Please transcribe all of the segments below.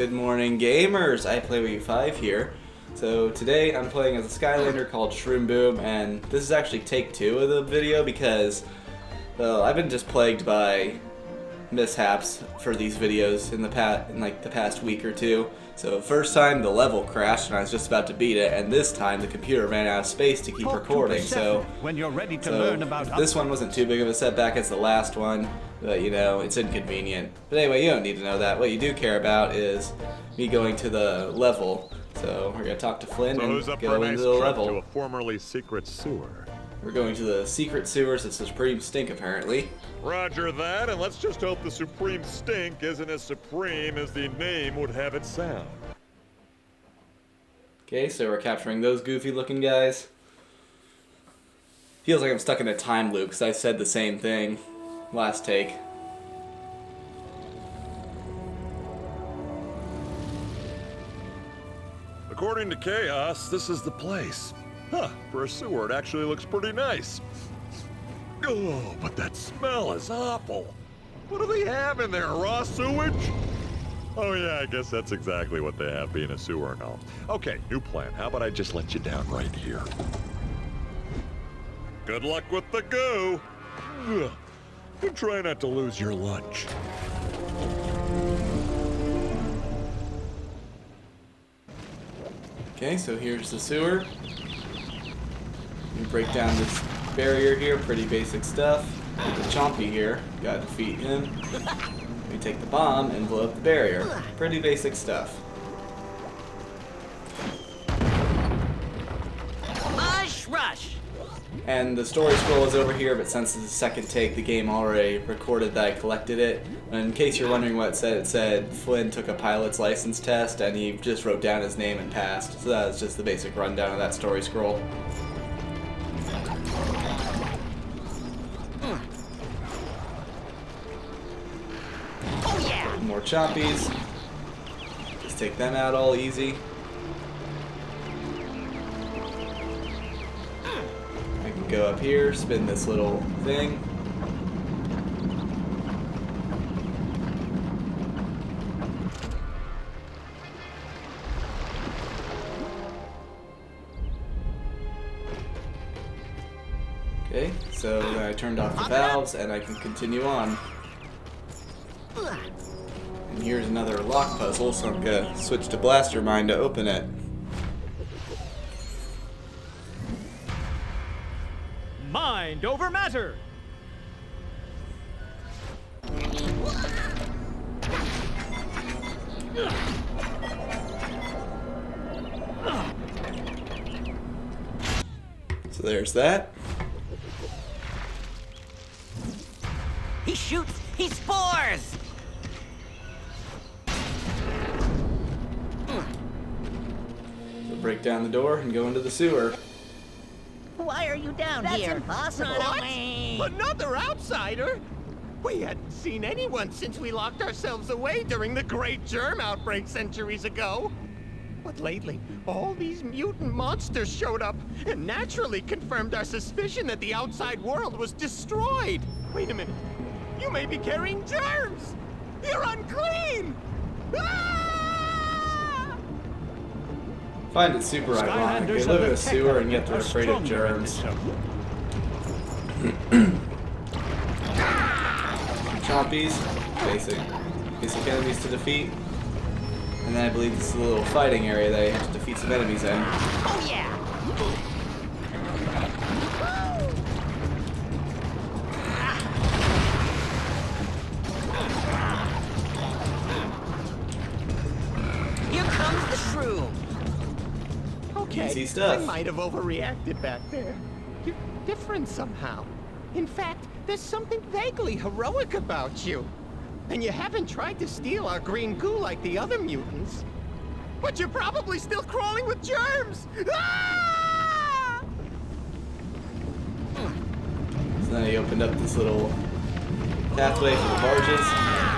Good morning, gamers! iPlayWe5 here. So today I'm playing as a Skylander called Shroom Boom, and this is actually take 2 of the video because, well, I've been just plagued by mishaps for these videos in the past week or two. So first time the level crashed and I was just about to beat it, and this time the computer ran out of space to keep recording. So when you're ready to learn about this one wasn't too big of a setback as the last one, but you know, it's inconvenient. But anyway, you don't need to know that. What you do care about is me going to the level. So we're gonna talk to Flynn and go into the level. To a formerly secret sewer. We're going to the secret sewers of Supreme Stink, apparently. Roger that, and let's just hope the Supreme Stink isn't as supreme as the name would have it sound. Okay, so we're capturing those goofy-looking guys. Feels like I'm stuck in a time loop because I said the same thing last take. According to Chaos, this is the place. Huh, for a sewer, it actually looks pretty nice. Oh, but that smell is awful. What do they have in there, raw sewage? Oh yeah, I guess that's exactly what they have, being a sewer and all. Okay, new plan. How about I just let you down right here? Good luck with the goo. Ugh. And try not to lose your lunch. Okay, so here's the sewer. We break down this barrier here, pretty basic stuff. With the Chompy here, gotta defeat him. We take the bomb and blow up the barrier. Pretty basic stuff. Mush rush! And the story scroll is over here, but since it's the second take, the game already recorded that I collected it. And in case you're wondering what it said Flynn took a pilot's license test and he just wrote down his name and passed. So that was just the basic rundown of that story scroll. Oh yeah! More chompies. Just take them out all easy. I can go up here, spin this little thing. Okay, so then I turned off the valves and I can continue on. And here's another lock puzzle, so I'm gonna switch to Blaster Mine to open it. mind over matter. So there's that. He shoots! He spores! So break down the door and go into the sewer. Why are you down That's here? impossible. Run away. Another outsider? We hadn't seen anyone since we locked ourselves away during the great germ outbreak centuries ago. But lately, all these mutant monsters showed up and naturally confirmed our suspicion that the outside world was destroyed. Wait a minute. You may be carrying germs! You're unclean! Ah! Find it super ironic. They live in a sewer and yet they're afraid of germs. Chompies, basic enemies to defeat. And then I believe this is a little fighting area that you have to defeat some enemies in. Oh yeah! Here comes the shroom. Okay, Easy stuff. I might have overreacted back there. You're different somehow. In fact, there's something vaguely heroic about you. And you haven't tried to steal our green goo like the other mutants. But you're probably still crawling with germs! Ah! So then I opened up this little pathway for the barges.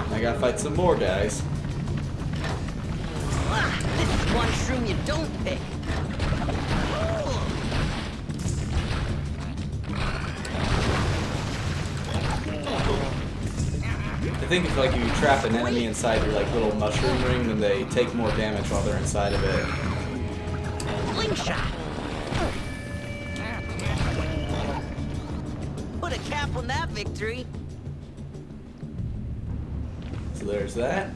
And I gotta fight some more guys. This is one shroom you don't pick. I think if like you trap an enemy inside your like little mushroom ring, then they take more damage while they're inside of it. Blink shot. Put a cap on that victory. So there's that.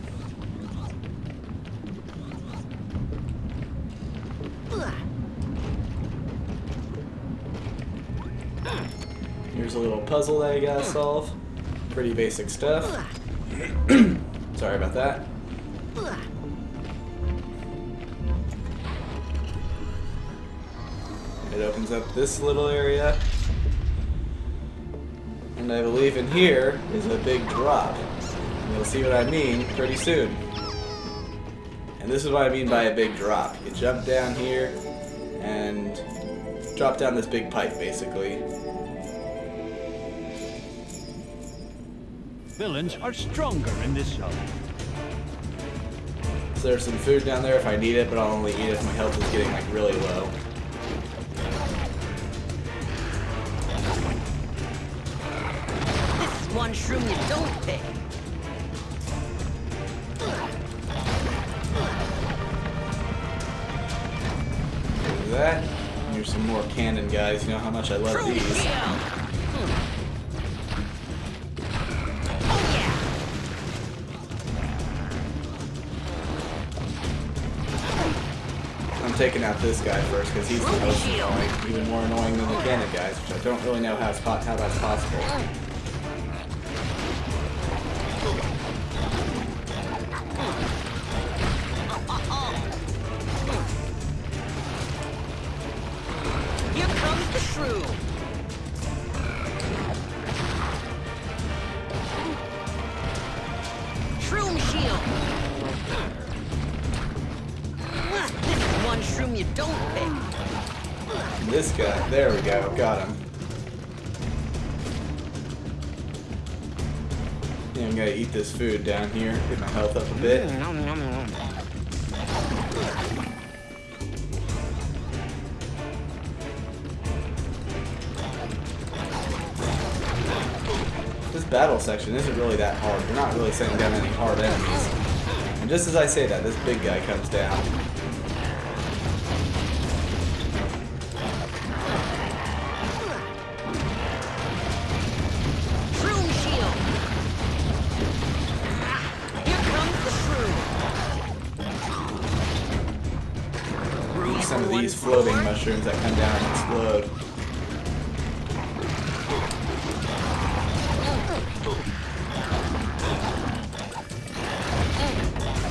Here's a little puzzle that you gotta solve. Pretty basic stuff. Sorry about that. It opens up this little area. And I believe in here is a big drop. And you'll see what I mean pretty soon. And this is what I mean by a big drop. You jump down here and drop down this big pipe, basically. Villains are stronger in this zone. So there's some food down there if I need it, but I'll only eat it if my health is getting like really low. This is one shroom you don't pick. There's that. Here's some more cannon guys. You know how much I love Shroom these. shield. Oh yeah. I'm taking out this guy first because he's the most annoying, even more annoying than the cannon guys, which I don't really know how that's possible. Here comes the shroom. Shroom shield. This is one shroom you don't pick. And this guy, there we go, got him. Yeah, I'm gonna eat this food down here, get my health up a bit. This battle section isn't really that hard. You're not really sending down any hard enemies. And just as I say that, this big guy comes down. Shroom shield. Here comes the shroom. Some of these floating mushrooms that come down and explode.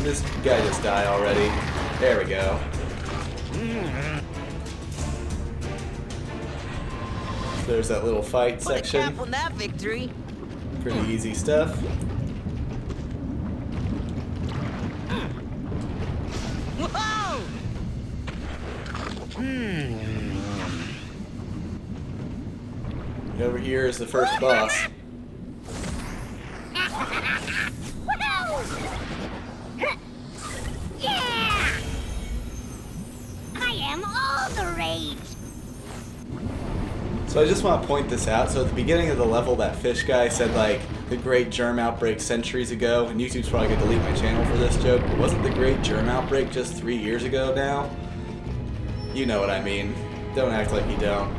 This guy just died already. There we go. There's that little fight Put a section. cap on that victory. Pretty easy stuff. Whoa! And over here is the first boss. Yeah! I am all the rage. So I just want to point this out. So at the beginning of the level, that fish guy said like the great germ outbreak centuries ago, and YouTube's probably gonna delete my channel for this joke, but wasn't the great germ outbreak just 3 years ago now? You know what I mean. Don't act like you don't.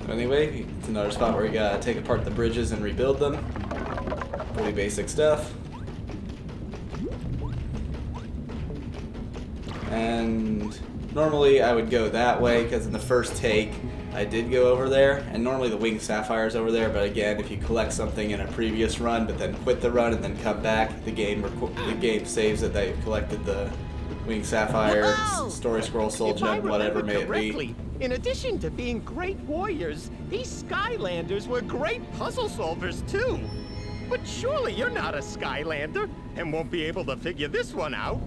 Anyway, it's another spot where you gotta take apart the bridges and rebuild them. Pretty basic stuff. And normally I would go that way because in the first take I did go over there, and normally the winged sapphire is over there, but again, if you collect something in a previous run but then quit the run and then come back, the game saves that they collected the winged sapphire, Whoa! story scroll, soul If I gem, whatever may remember it be. correctly, in addition to being great warriors, these Skylanders were great puzzle solvers too. But surely you're not a Skylander and won't be able to figure this one out.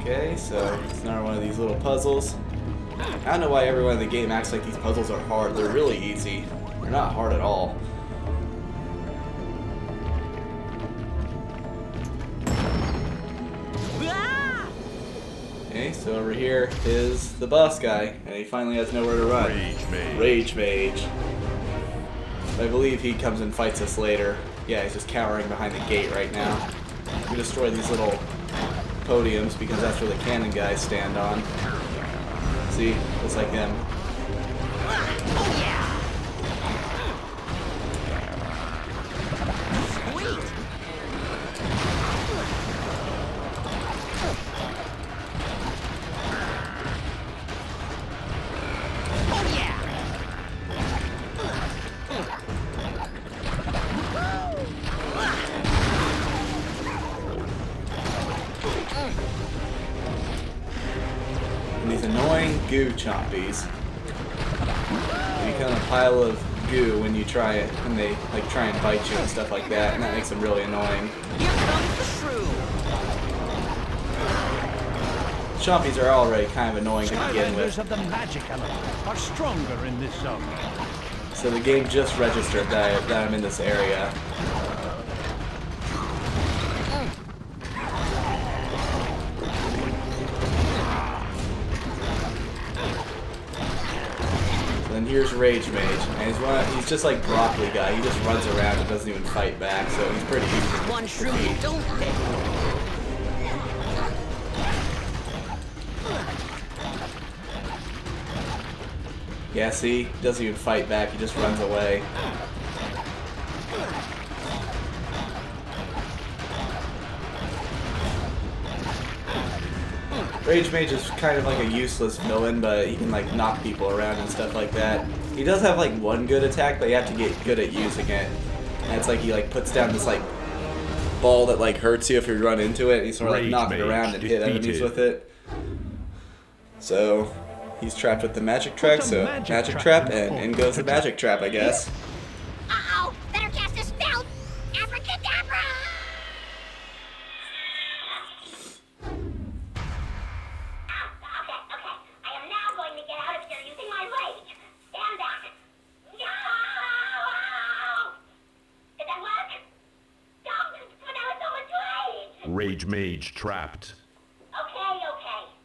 Okay, so it's another one of these little puzzles. I don't know why everyone in the game acts like these puzzles are hard. They're really easy. They're not hard at all. Ah! Okay, so over here is the boss guy, and he finally has nowhere to run. Rage Mage. I believe he comes and fights us later. Yeah, he's just cowering behind the gate right now. We destroy these little podiums because that's where the cannon guys stand on. See? Looks like him. And these annoying goo chompies. They become a pile of goo when you try it, when they like try and bite you and stuff like that, and that makes them really annoying. Here comes the shroom. Chompies are already kind of annoying to begin Skylanders with. of the magic element are stronger in this zone. So the game just registered that I'm in this area. Then here's Rage Mage, and he's just like Broccoli guy. He just runs around and doesn't even fight back, so he's pretty easy to One shroom you defeat. don't pick. Yeah, see? He doesn't even fight back, he just runs away. Rage Mage is kind of like a useless villain, but he can like knock people around and stuff like that. He does have like one good attack, but you have to get good at using it. And it's like he like puts down this like ball that like hurts you if you run into it, and you sort of like Rage knock it Mage around and hit enemies defeated. with it. So he's trapped with the magic trap, Put the so magic magic trap trap, in the and hole. in goes the magic trap, I guess. Uh-oh! Better cast a spell! Abracadabra! Okay. I am now going to get out of here using my rage. Stand back. No! Did that work? No, but now it's so much rage. Rage Mage trapped. Okay.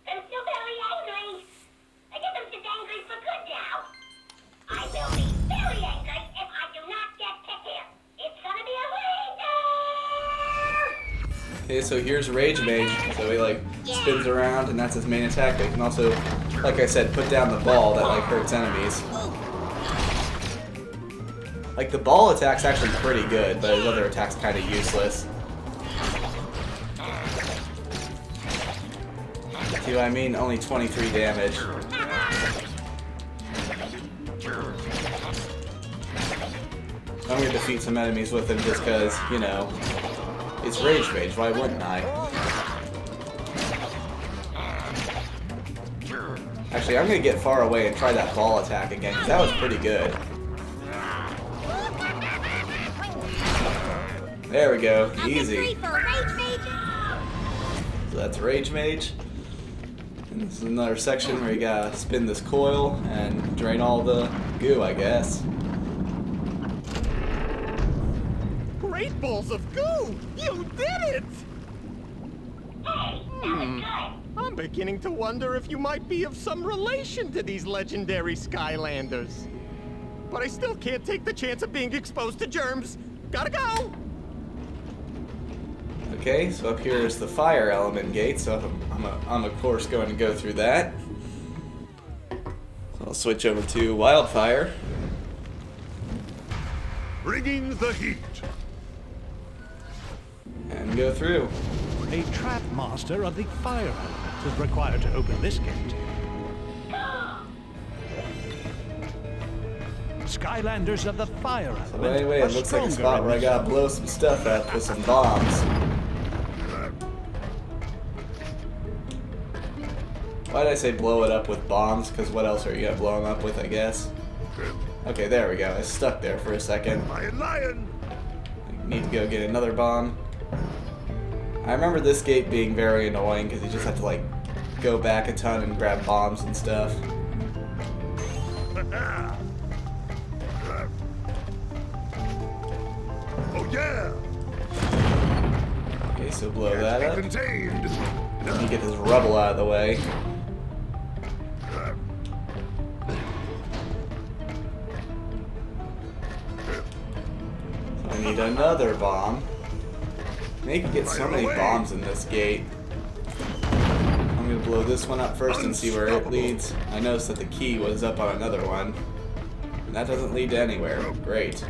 I'm still very angry. I guess I'm just angry for good now. I will be very angry if I do not get kicked here. It's gonna be a rager! Okay, so here's Rage Mage. So he like spins around, and that's his main attack. But he can also, like I said, put down the ball that like hurts enemies. Like the ball attack's actually pretty good, but his other attack's kind of useless. See what I mean? Only 23 damage. I'm gonna defeat some enemies with him just because, you know, it's Rage Mage. Why wouldn't I? Actually, I'm gonna get far away and try that ball attack again, because that was pretty good. There we go. Easy. So that's Rage Mage. And this is another section where you gotta spin this coil and drain all the goo, I guess. Great balls of goo! You did it! Hey, that was good. I'm beginning to wonder if you might be of some relation to these legendary Skylanders. But I still can't take the chance of being exposed to germs. Gotta go! Okay, so up here is the fire element gate, so I'm of course going to go through that. So I'll switch over to wildfire. Bringing the heat. And go through. A trap master of the fire element is required to open this gate. Skylanders of the fire element But anyway, are it looks like a stronger spot in where I this gotta zone. blow some stuff up with some bombs. Why did I say blow it up with bombs? Because what else are you gonna blow them up with, I guess? Okay, there we go. I stuck there for a second. Lion! I need to go get another bomb. I remember this gate being very annoying because you just have to like go back a ton and grab bombs and stuff. Oh yeah! Okay, so blow that up. Contained. Let me get this rubble out of the way. So I need another bomb. They can get so many bombs in this gate. I'm gonna blow this one up first and see where it leads. I noticed that the key was up on another one. And that doesn't lead to anywhere. Great.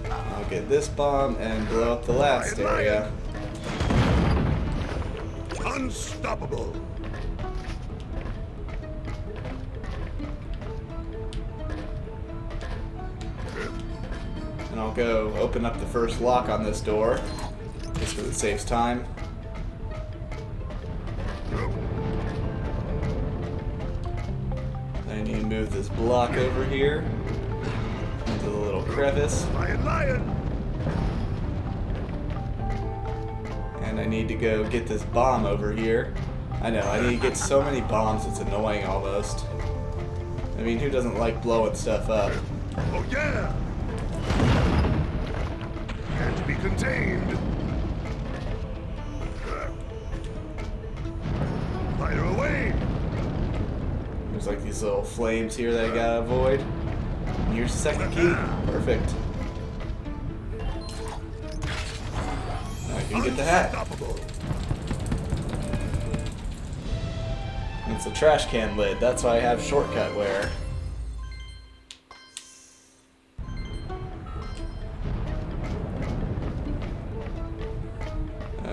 I'll get this bomb and blow up the last area. Unstoppable. And I'll go open up the first lock on this door, just because it saves time. I need to move this block over here into the little crevice. Lion. And I need to go get this bomb over here. I know, I need to get so many bombs, it's annoying almost. I mean, who doesn't like blowing stuff up? Oh yeah. Can't be contained. Fire away. There's like these little flames here that I gotta avoid. And here's the second key. Perfect. Now I can get the hat. Unstoppable. It's a trash can lid. That's why I have shortcut wear.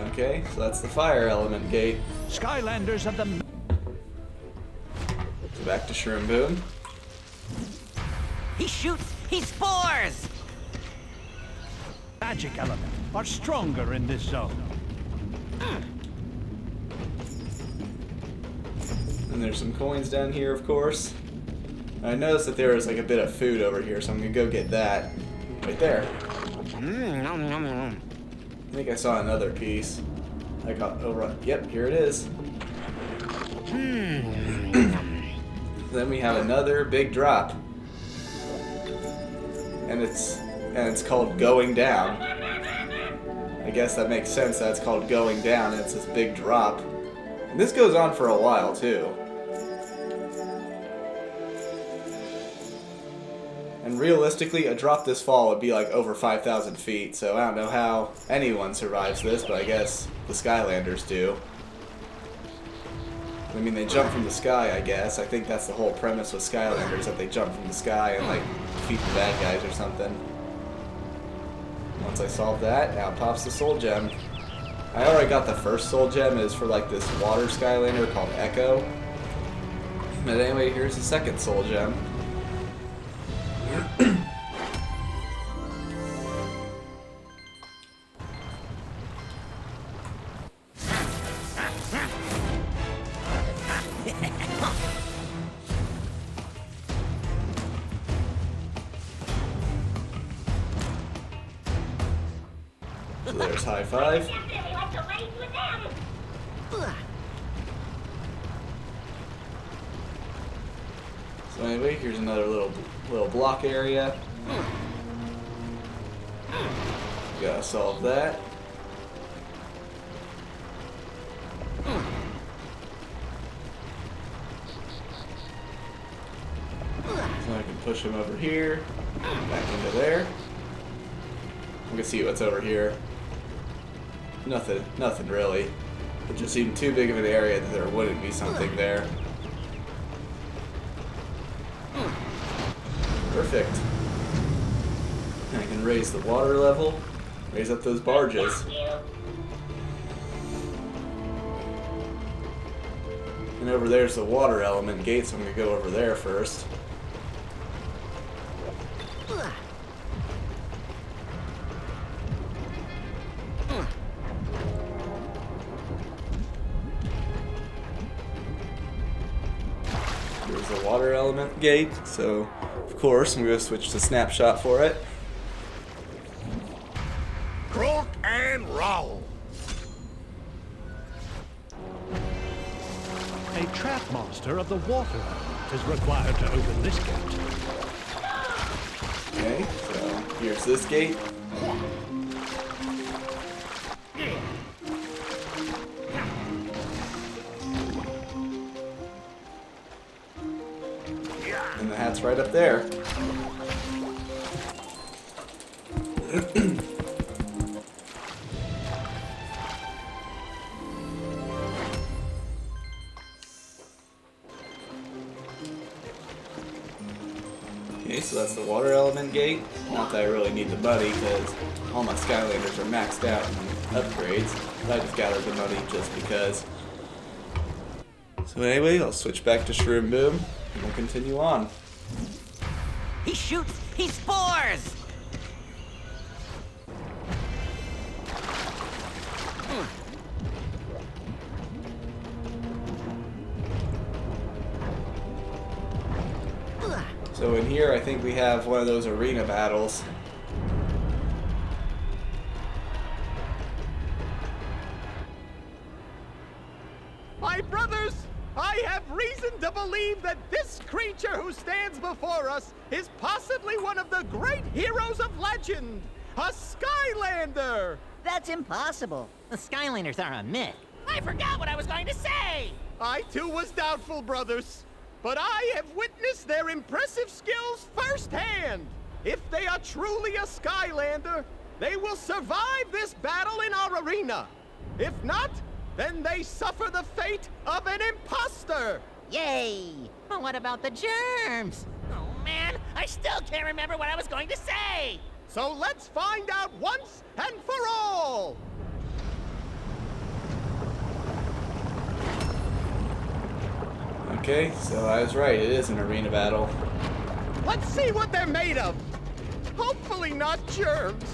Okay, so that's the fire element gate. Skylanders of the So back to Shroom Boom. He shoots, he spores! magic element are stronger in this zone. And there's some coins down here, of course. I noticed that there was like a bit of food over here, so I'm gonna go get that. Right there. Nom, nom, nom. I think I saw another piece. I got over. Yep, here it is. Then we have another big drop, and it's called Going Down. I guess that makes sense that it's called Going Down, and it's this big drop. And this goes on for a while too. And realistically, a drop this fall would be like over 5,000 feet, so I don't know how anyone survives this, but I guess the Skylanders do. I mean, they jump from the sky, I guess. I think that's the whole premise with Skylanders, that they jump from the sky and, like, defeat the bad guys or something. Once I solve that, out pops the Soul Gem. I already got the first Soul Gem, is for, like, this water Skylander called Echo. But anyway, here's the second Soul Gem. So there's high five. Definitely like to race with them. So anyway, here's another little block area. Gotta solve that. So I can push him over here, back into there. We can see what's over here. Nothing really. It just seemed too big of an area that there wouldn't be something there. Perfect. And I can raise the water level, raise up those barges. And over there's the water element gate, so I'm going to go over there first. Here's the water element gate, so of course I'm going to switch to snapshot for it. Croak and roll. A trap master of the water element is required to open this gate. Okay, so here's this gate. right up there. Okay, so that's the water element gate. Not that I really need the money, because all my Skylanders are maxed out in upgrades. But I just gathered the money just because. So anyway, I'll switch back to Shroom Boom, and we'll continue on. He shoots! He spores! So in here, I think we have one of those arena battles. My brothers, I have reason to believe that this creature who stands before us is possibly one of the great heroes of legend, a Skylander! That's impossible. The Skylanders are a myth. I forgot what I was going to say! I too was doubtful, brothers, but I have witnessed their impressive skills firsthand. If they are truly a Skylander, they will survive this battle in our arena. If not, then they suffer the fate of an imposter! Yay! But what about the germs? Oh man, I still can't remember what I was going to say! So let's find out once and for all! Okay, so I was right, it is an arena battle. Let's see what they're made of! Hopefully not germs!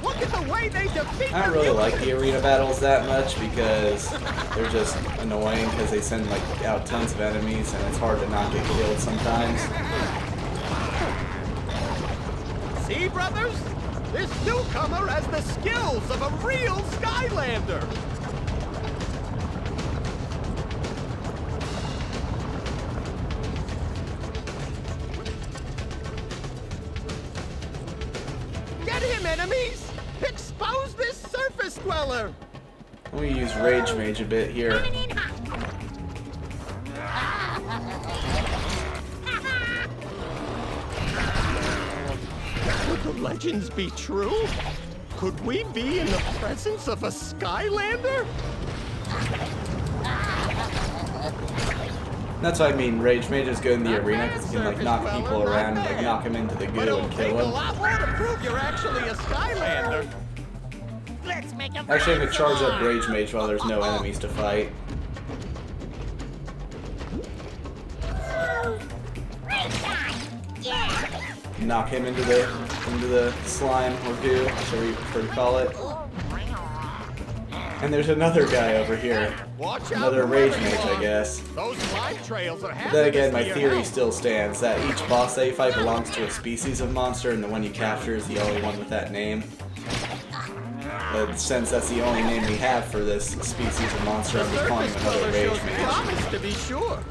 Look at the way they defeat I don't really like the arena battles that much because they're just annoying because they send like out tons of enemies and it's hard to not get killed sometimes. See, brothers? This newcomer has the skills of a real Skylander! Get him, enemies! Expose this surface dweller! I'm gonna use Rage Mage a bit here. Could the legends be true? Could we be in the presence of a Skylander? That's what I mean, Rage Mage is good in the arena because you can like knock people around and like knock them into the But goo it'll and take kill a them. lot more to prove you're actually a Skylander. Let's make a Actually, I'm gonna charge up Rage Mage while there's no enemies to fight. Knock him into the slime or goo, whatever you prefer to call it. And there's another guy over here. Watch out Another for Rage where you Mage, I are. guess. Those slime trails are But hazardous then again, my to your theory health. still stands that each boss that you fight belongs to a species of monster, and the one you capture is the only one with that name. But since that's the only name we have for this species of monster, The I'm just calling surface him another dweller Rage shows Mage. promise, to be sure.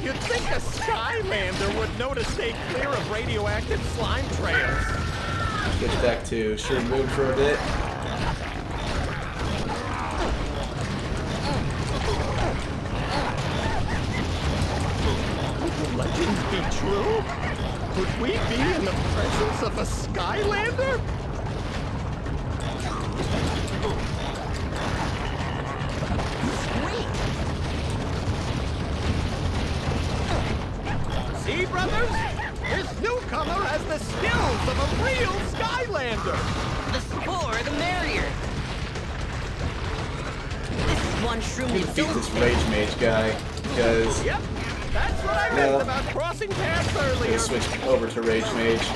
You'd think a Skylander would know to stay clear of radioactive slime trails. Get back to Shroom Boom for a bit. Could the legends be true? Could we be in the presence of a Skylander? See, brothers? This newcomer has the skills of a real Skylander! The spore, the merrier. This is one shroom you Defeat don't this pick. Rage Mage guy, because Yep, that's what I No. meant about crossing paths I'm earlier. gonna switch over to Rage Mage.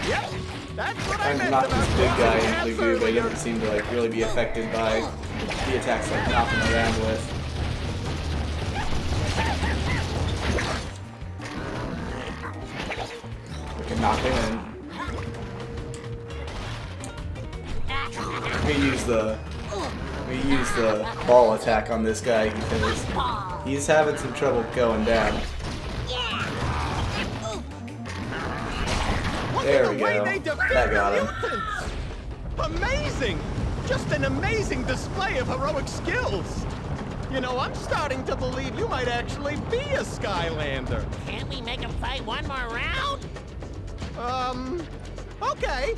Yep, that's what I Trying to meant knock about this big guy crossing into paths the goo, but he earlier. doesn't seem to like really be affected by the attacks like knock him around with. We can knock him in. We use the ball attack on this guy because he's having some trouble going down. There we the way go. they defeat That the got him. mutants! Amazing! Just an amazing display of heroic skills. You know, I'm starting to believe you might actually be a Skylander. Can't we make him fight one more round? Okay.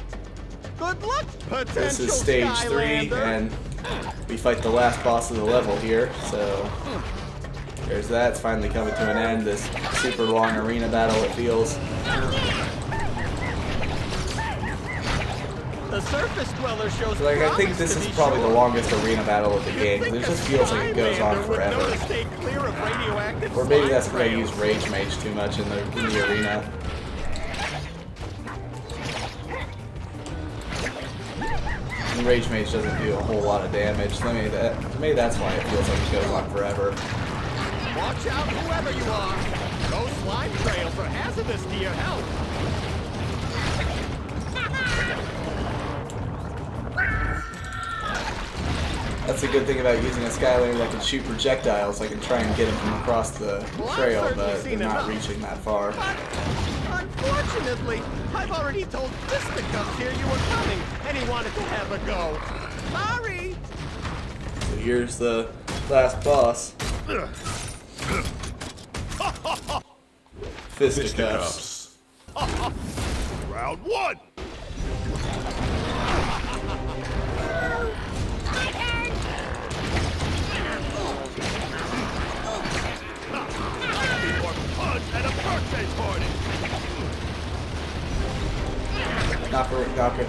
Good luck, potential This is stage 3, Skylander. and we fight the last boss of the level here, so there's that. It's finally coming to an end, this super long arena battle, it feels. The surface dweller shows Like, I think promise this to is be probably the sure. longest arena battle of the game, You'd because it think just a feels like it goes on Skylander would know forever. to stay clear of radioactive Or maybe that's slime because I use trails. Rage Mage too much in the arena. And Rage Mage doesn't do a whole lot of damage, so maybe that's why it feels like it goes on forever. Watch out, whoever you are. Those slime trails are hazardous to your health. That's a good thing about using a Skylander that can shoot projectiles. I can try and get them from across the trail, but they're not reaching that far. But unfortunately, I've already told Fisticuffs here you were coming, and he wanted to have a go. Sorry. So here's the last boss. Fisticuffs. Round 1. Punch at a birthday party.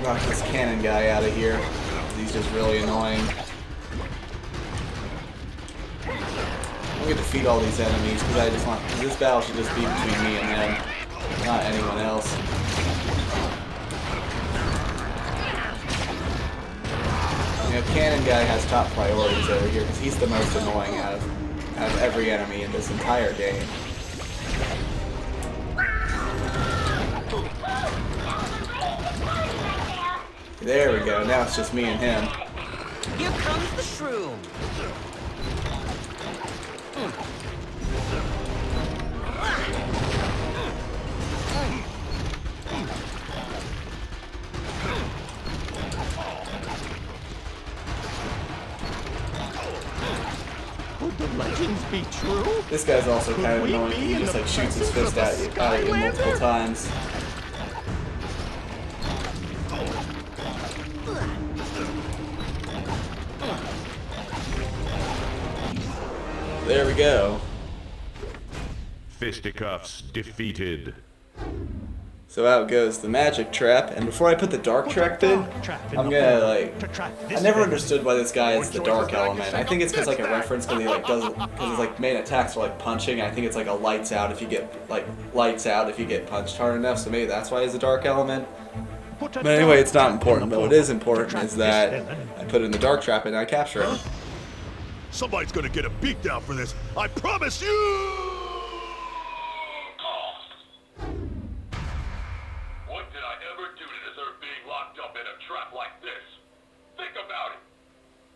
Knock this cannon guy out of here. He's just really annoying. I'm gonna defeat all these enemies because I just want. This battle should just be between me and them, not anyone else. You know, cannon guy has top priorities over here because he's the most annoying out of every enemy in this entire game. There we go. Now it's just me and him. Here comes the shroom. Could the legends be true? This guy's also kind of Could we annoying. be He in just the like shoots his presence fist of a at you multiple Skylander? times. There we go. Fisticuffs defeated. So out goes the magic trap, and before I put the dark trap in, I'm gonna like. I never understood why this guy is the dark element. I think it's because like a reference because he like doesn't because his like main attacks are like punching. I think it's like a lights out if you get punched hard enough. So maybe that's why he's the dark element. But anyway, it's not important. But what is important is that I put in the dark trap and I capture him. Somebody's gonna get a beat down for this. I promise you! What did I ever do to deserve being locked up in a trap like this? Think about it.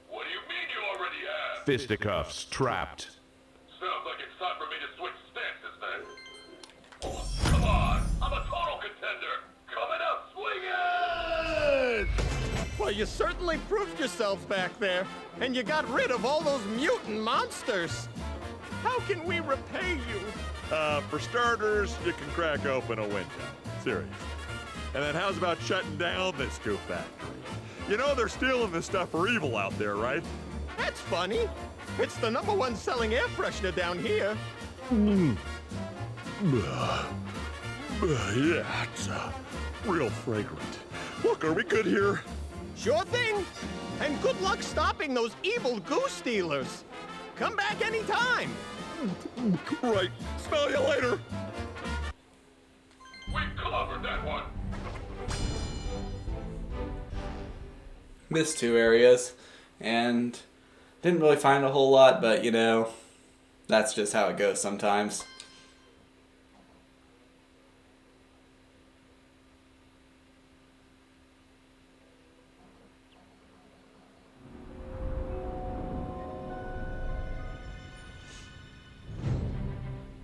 What do you mean you already have? Fisticuffs trapped. Sounds like it's time for me to switch stances then. Come on, I'm a total contender. Coming up swinging! Well, you certainly proved yourselves back there, and you got rid of all those mutant monsters. How can we repay you? For starters, you can crack open a window. Serious. And then how's about shutting down this goo factory? You know they're stealing this stuff for evil out there, right? That's funny. It's the #1 selling air freshener down here. Yeah, it's real fragrant. Look, are we good here? Sure thing. And good luck stopping those evil goo stealers. Come back anytime. Right. Smell you later. We covered that one. Missed 2 areas, and didn't really find a whole lot, but you know, that's just how it goes sometimes.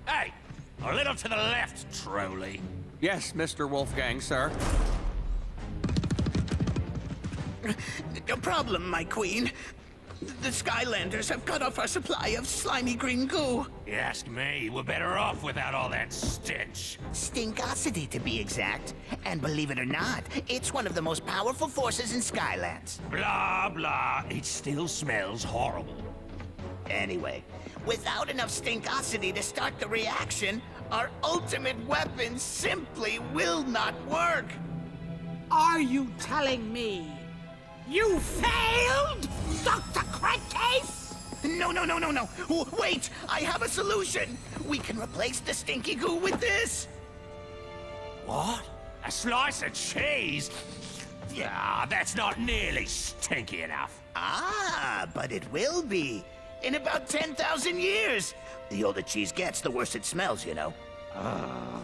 Hey, a little to the left, trolley. Yes, Mr. Wolfgang, sir. No problem, my queen. The Skylanders have cut off our supply of slimy green goo. You ask me, we're better off without all that stench. Stinkosity, to be exact. And believe it or not, it's one of the most powerful forces in Skylands. Blah, blah. It still smells horrible. Anyway, without enough stinkosity to start the reaction, our ultimate weapon simply will not work. Are you telling me you failed, Dr. Crankcase? No. Wait, I have a solution. We can replace the stinky goo with this. What? A slice of cheese? Yeah, that's not nearly stinky enough. Ah, but it will be. In about 10,000 years. The older cheese gets, the worse it smells, you know.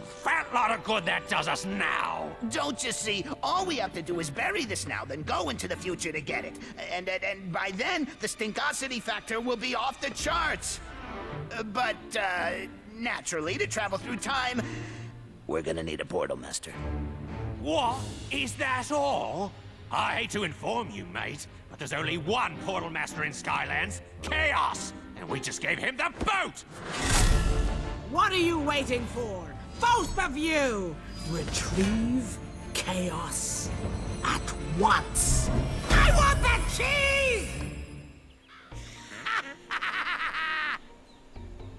Fat lot of good that does us now. Don't you see? All we have to do is bury this now, then go into the future to get it. And by then, the stinkosity factor will be off the charts. But naturally, to travel through time, we're gonna need a portal master. What? Is that all? I hate to inform you, mate, but there's only one portal master in Skylands, Chaos, and we just gave him the boot! What are you waiting for? Both of you! Retrieve Chaos at once. I want that cheese!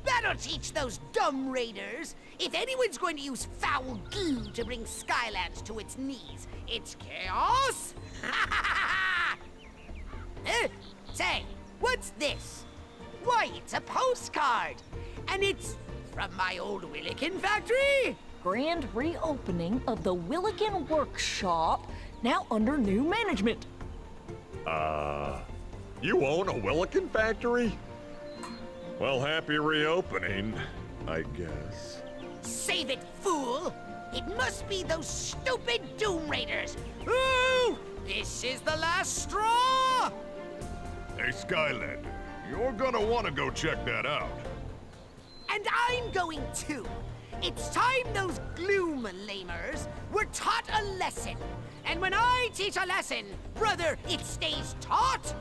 That'll teach those dumb raiders. If anyone's going to use foul goo to bring Skylands to its knees, it's Chaos. Say, what's this? Why, it's a postcard. And it's from my old Willikin factory. Grand reopening of the Willikin Workshop, now under new management. You own a Willikin factory? Well, happy reopening, I guess. Save it, fool! It must be those stupid Doom Raiders. Ooh! This is the last straw! Hey, Skylander, you're gonna want to go check that out. And I'm going too. It's time those gloom lamers were taught a lesson. And when I teach a lesson, brother, it stays taught.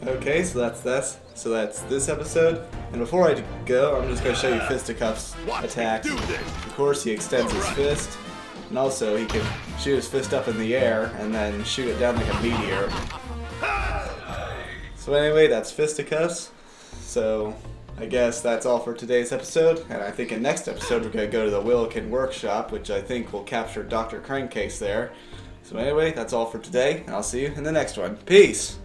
Okay, so that's this. So that's this episode. And before I go, I'm just going to show you Fisticuff's attacks. Of course, he extends his fist. And also, he can shoot his fist up in the air and then shoot it down like a meteor. So anyway, that's Fisticuffs. So I guess that's all for today's episode. And I think in next episode, we're going to go to the Willikin Workshop, which I think will capture Dr. Crankcase there. So anyway, that's all for today, and I'll see you in the next one. Peace!